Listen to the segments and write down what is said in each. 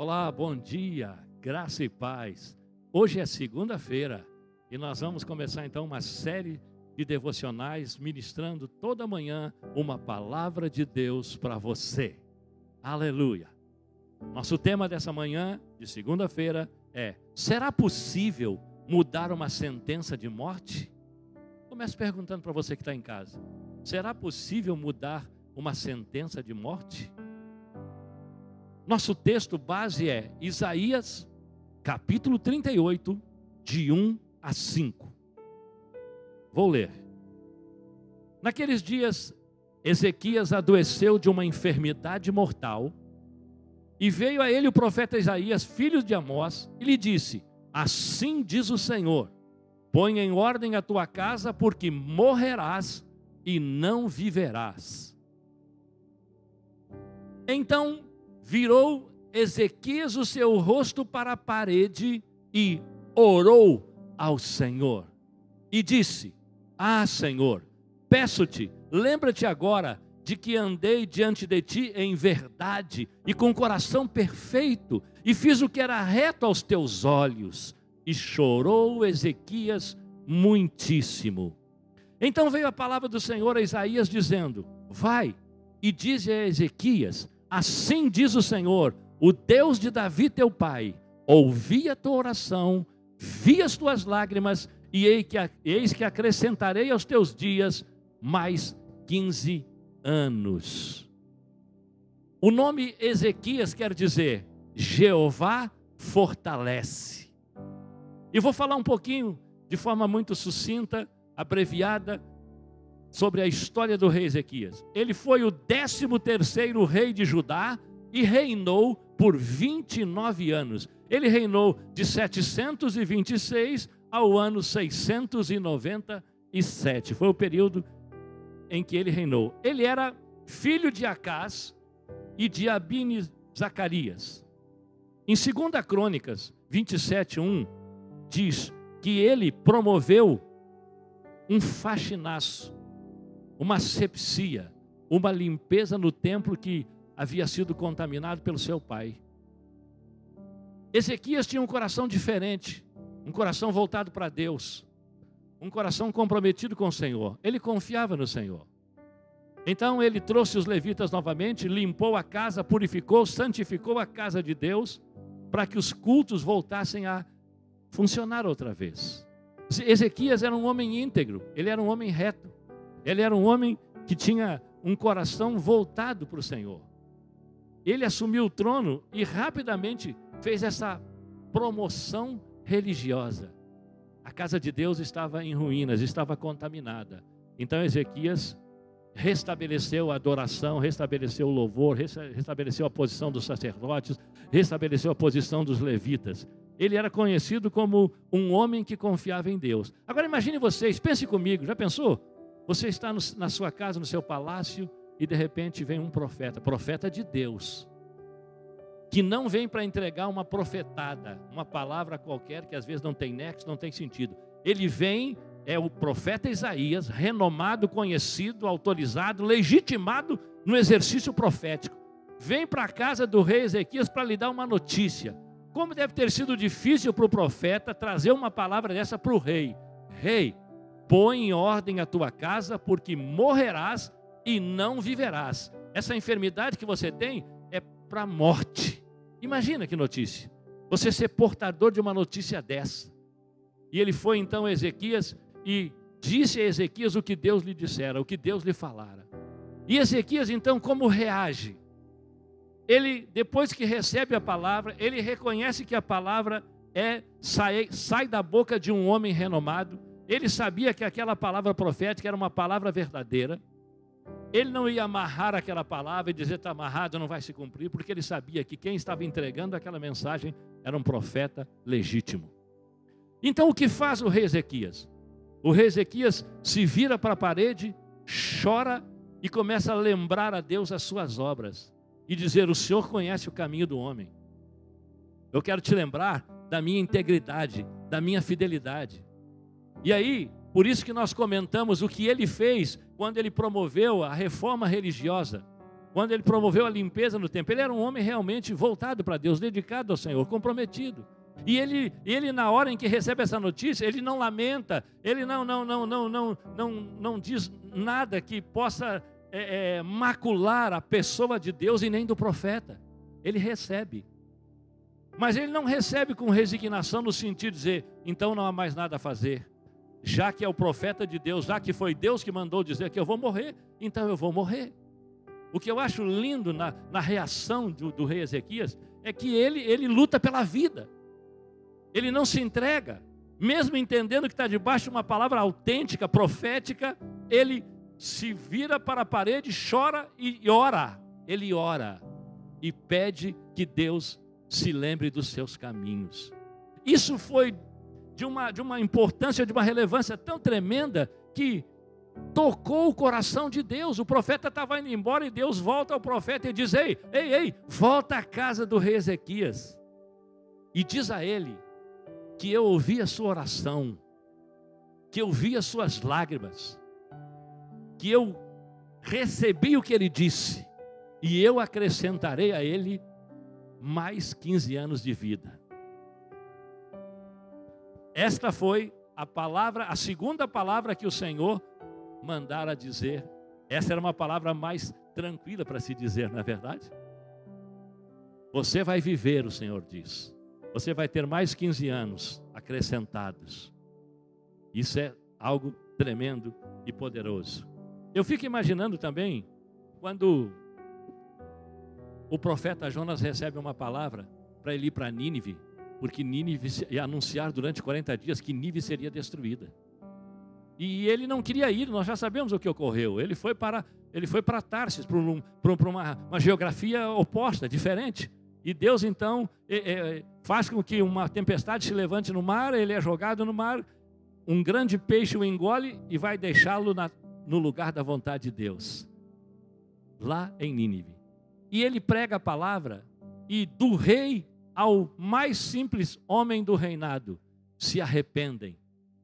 Olá, bom dia, graça e paz. Hoje é segunda-feira e nós vamos começar então uma série de devocionais ministrando toda manhã uma palavra de Deus para você. Aleluia. Nosso tema dessa manhã de segunda-feira é: será possível mudar uma sentença de morte? Começo perguntando para você que está em casa: será possível mudar uma sentença de morte? Nosso texto base é Isaías, capítulo 38, de 1 a 5. Vou ler. Naqueles dias, Ezequias adoeceu de uma enfermidade mortal, e veio a ele o profeta Isaías, filho de Amós, e lhe disse: assim diz o Senhor, põe em ordem a tua casa, porque morrerás e não viverás. Então virou Ezequias o seu rosto para a parede e orou ao Senhor. E disse: ah, Senhor, peço-te, lembra-te agora de que andei diante de ti em verdade e com coração perfeito, e fiz o que era reto aos teus olhos. E chorou Ezequias muitíssimo. Então veio a palavra do Senhor a Isaías dizendo: vai e dize a Ezequias: assim diz o Senhor, o Deus de Davi teu pai, ouvi a tua oração, vi as tuas lágrimas, e eis que acrescentarei aos teus dias mais 15 anos. O nome Ezequias quer dizer Jeová fortalece. E vou falar um pouquinho, de forma muito sucinta, abreviada, sobre a história do rei Ezequias. Ele foi o 13º rei de Judá e reinou por 29 anos. Ele reinou de 726 ao ano 697. Foi o período em que ele reinou. Ele era filho de Acás e de Abine Zacarias. Em 2 Crônicas 27:1 diz que ele promoveu um faxinaço, uma asepsia, uma limpeza no templo que havia sido contaminado pelo seu pai. Ezequias tinha um coração diferente, um coração voltado para Deus, um coração comprometido com o Senhor. Ele confiava no Senhor. Então ele trouxe os levitas novamente, limpou a casa, purificou, santificou a casa de Deus, para que os cultos voltassem a funcionar outra vez. Ezequias era um homem íntegro, ele era um homem reto, ele era um homem que tinha um coração voltado para o Senhor. Ele assumiu o trono e rapidamente fez essa promoção religiosa. A casa de Deus estava em ruínas, estava contaminada. Então Ezequias restabeleceu a adoração, restabeleceu o louvor, restabeleceu a posição dos sacerdotes, restabeleceu a posição dos levitas. Ele era conhecido como um homem que confiava em Deus. Agora imagine vocês, pense comigo, já pensou? Você está na sua casa, no seu palácio, e de repente vem um profeta de Deus, que não vem para entregar uma profetada, uma palavra qualquer que às vezes não tem nexo, não tem sentido. Ele vem, é o profeta Isaías, renomado, conhecido, autorizado, legitimado no exercício profético. Vem para a casa do rei Ezequias para lhe dar uma notícia. Como deve ter sido difícil para o profeta trazer uma palavra dessa para o rei. Rei, põe em ordem a tua casa, porque morrerás e não viverás. Essa enfermidade que você tem é para a morte. Imagina que notícia. Você ser portador de uma notícia dessa. E ele foi então a Ezequias e disse a Ezequias o que Deus lhe dissera, o que Deus lhe falara. E Ezequias então como reage? Ele, depois que recebe a palavra, ele reconhece que a palavra sai da boca de um homem renomado. Ele sabia que aquela palavra profética era uma palavra verdadeira. Ele não ia amarrar aquela palavra e dizer: está amarrado, não vai se cumprir, porque ele sabia que quem estava entregando aquela mensagem era um profeta legítimo. Então o que faz o rei Ezequias? O rei Ezequias se vira para a parede, chora e começa a lembrar a Deus as suas obras e dizer: o Senhor conhece o caminho do homem. Eu quero te lembrar da minha integridade, da minha fidelidade. E aí, por isso que nós comentamos o que ele fez quando ele promoveu a reforma religiosa. quando ele promoveu a limpeza no templo, ele era um homem realmente voltado para Deus, dedicado ao Senhor, comprometido. E ele na hora em que recebe essa notícia, ele não lamenta, ele não diz nada que possa macular a pessoa de Deus e nem do profeta. Ele recebe. Mas ele não recebe com resignação no sentido de dizer, então não há mais nada a fazer. Já que é o profeta de Deus, já que foi Deus que mandou dizer que eu vou morrer, então eu vou morrer. O que eu acho lindo na reação do rei Ezequias é que ele luta pela vida. Ele não se entrega. Mesmo entendendo que está debaixo de uma palavra autêntica, profética, ele se vira para a parede, chora e ora. Ele ora e pede que Deus se lembre dos seus caminhos. Isso foi de uma importância, de uma relevância tão tremenda que tocou o coração de Deus. O profeta estava indo embora e Deus volta ao profeta e diz, ei, volta à casa do rei Ezequias e diz a ele que eu ouvi a sua oração, que eu vi as suas lágrimas, que eu recebi o que ele disse e eu acrescentarei a ele mais 15 anos de vida. Esta foi a palavra, a segunda palavra que o Senhor mandara dizer. Essa era uma palavra mais tranquila para se dizer, não é verdade? Você vai viver, o Senhor diz. Você vai ter mais 15 anos acrescentados. Isso é algo tremendo e poderoso. Eu fico imaginando também, quando o profeta Jonas recebe uma palavra para ele ir para Nínive, porque Nínive ia anunciar durante 40 dias que Nínive seria destruída. E ele não queria ir, nós já sabemos o que ocorreu. Ele foi para Tarsis, para uma geografia oposta, diferente. E Deus então faz com que uma tempestade se levante no mar, ele é jogado no mar, um grande peixe o engole e vai deixá-lo no lugar da vontade de Deus, lá em Nínive. E ele prega a palavra, e do rei ao mais simples homem do reinado se arrependem,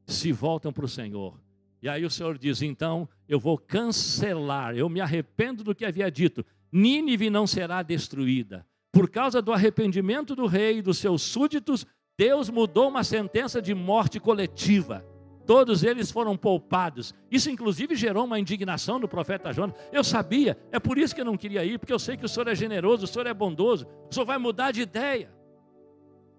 se voltam para o Senhor. E aí o Senhor diz, então eu vou cancelar, eu me arrependo do que havia dito, Nínive não será destruída. Por causa do arrependimento do rei e dos seus súditos, Deus mudou uma sentença de morte coletiva. Todos eles foram poupados. Isso inclusive gerou uma indignação do profeta Jonas. Eu sabia, é por isso que eu não queria ir, porque eu sei que o Senhor é generoso, o Senhor é bondoso, o Senhor vai mudar de ideia.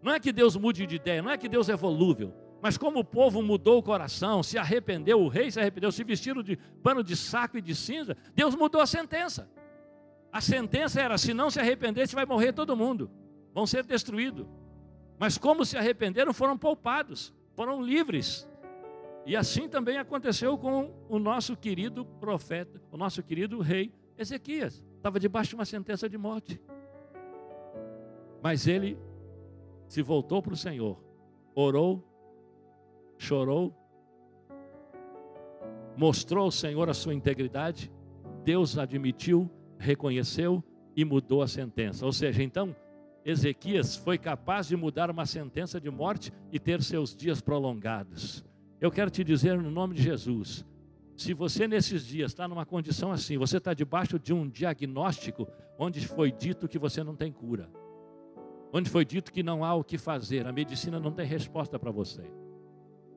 Não é que Deus mude de ideia, não é que Deus é volúvel, mas como o povo mudou o coração, se arrependeu, o rei se arrependeu, se vestiram de pano de saco e de cinza, Deus mudou a sentença. A sentença era, se não se arrepender, vai morrer todo mundo, vão ser destruídos. Mas como se arrependeram, foram poupados, foram livres. E assim também aconteceu com o nosso querido profeta, o nosso querido rei Ezequias. Estava debaixo de uma sentença de morte. Mas ele se voltou para o Senhor, orou, chorou, mostrou ao Senhor a sua integridade, Deus admitiu, reconheceu e mudou a sentença. Ou seja, então, Ezequias foi capaz de mudar uma sentença de morte e ter seus dias prolongados. Eu quero te dizer no nome de Jesus, se você nesses dias está numa condição assim, você está debaixo de um diagnóstico onde foi dito que você não tem cura, onde foi dito que não há o que fazer, a medicina não tem resposta para você.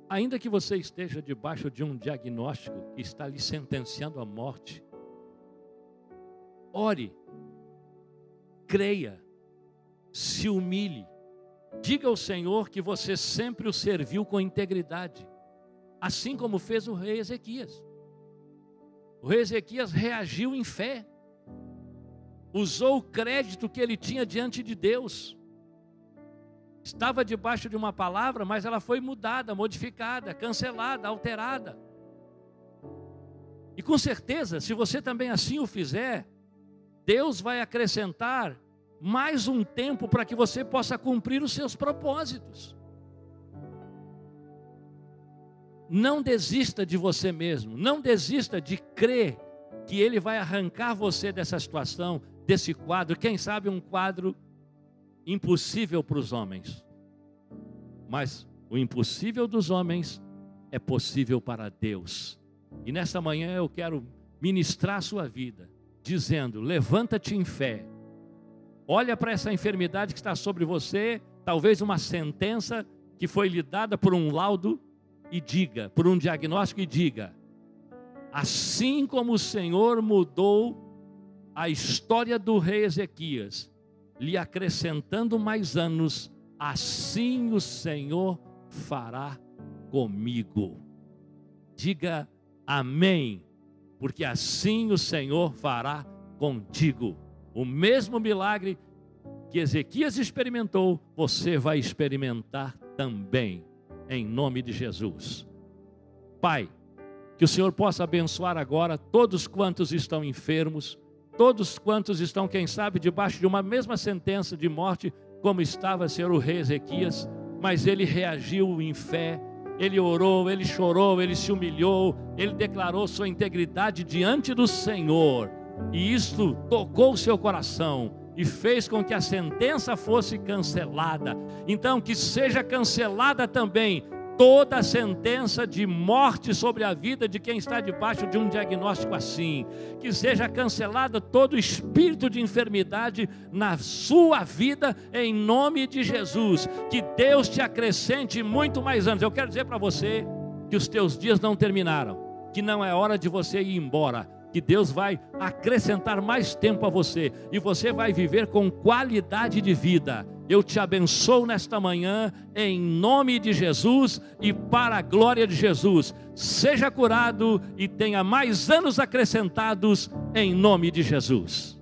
Ainda que você esteja debaixo de um diagnóstico que está lhe sentenciando à morte, ore, creia, se humilhe, diga ao Senhor que você sempre o serviu com integridade, assim como fez o rei Ezequias. O rei Ezequias reagiu em fé, usou o crédito que ele tinha diante de Deus. Estava debaixo de uma palavra, mas ela foi mudada, modificada, cancelada, alterada. E com certeza, se você também assim o fizer, Deus vai acrescentar mais um tempo para que você possa cumprir os seus propósitos. Não desista de você mesmo, não desista de crer que Ele vai arrancar você dessa situação, desse quadro, quem sabe um quadro impossível para os homens. Mas o impossível dos homens é possível para Deus. E nessa manhã eu quero ministrar a sua vida, dizendo: levanta-te em fé. Olha para essa enfermidade que está sobre você, talvez uma sentença que foi lhe dada por um laudo, e diga, por um diagnóstico, e diga: assim como o Senhor mudou a história do rei Ezequias, lhe acrescentando mais anos, assim o Senhor fará comigo. Diga amém, porque assim o Senhor fará contigo. O mesmo milagre que Ezequias experimentou, você vai experimentar também, em nome de Jesus. Pai, que o Senhor possa abençoar agora todos quantos estão enfermos, todos quantos estão, quem sabe, debaixo de uma mesma sentença de morte, como estava, Senhor, o rei Ezequias, mas ele reagiu em fé, ele orou, ele chorou, ele se humilhou, ele declarou sua integridade diante do Senhor, e isto tocou o seu coração e fez com que a sentença fosse cancelada. Então, que seja cancelada também toda a sentença de morte sobre a vida de quem está debaixo de um diagnóstico assim. Que seja cancelada todo espírito de enfermidade na sua vida, em nome de Jesus. Que Deus te acrescente muito mais anos. Eu quero dizer para você que os teus dias não terminaram, que não é hora de você ir embora, que Deus vai acrescentar mais tempo a você, e você vai viver com qualidade de vida. Eu te abençoo nesta manhã, em nome de Jesus e para a glória de Jesus. Seja curado e tenha mais anos acrescentados, em nome de Jesus.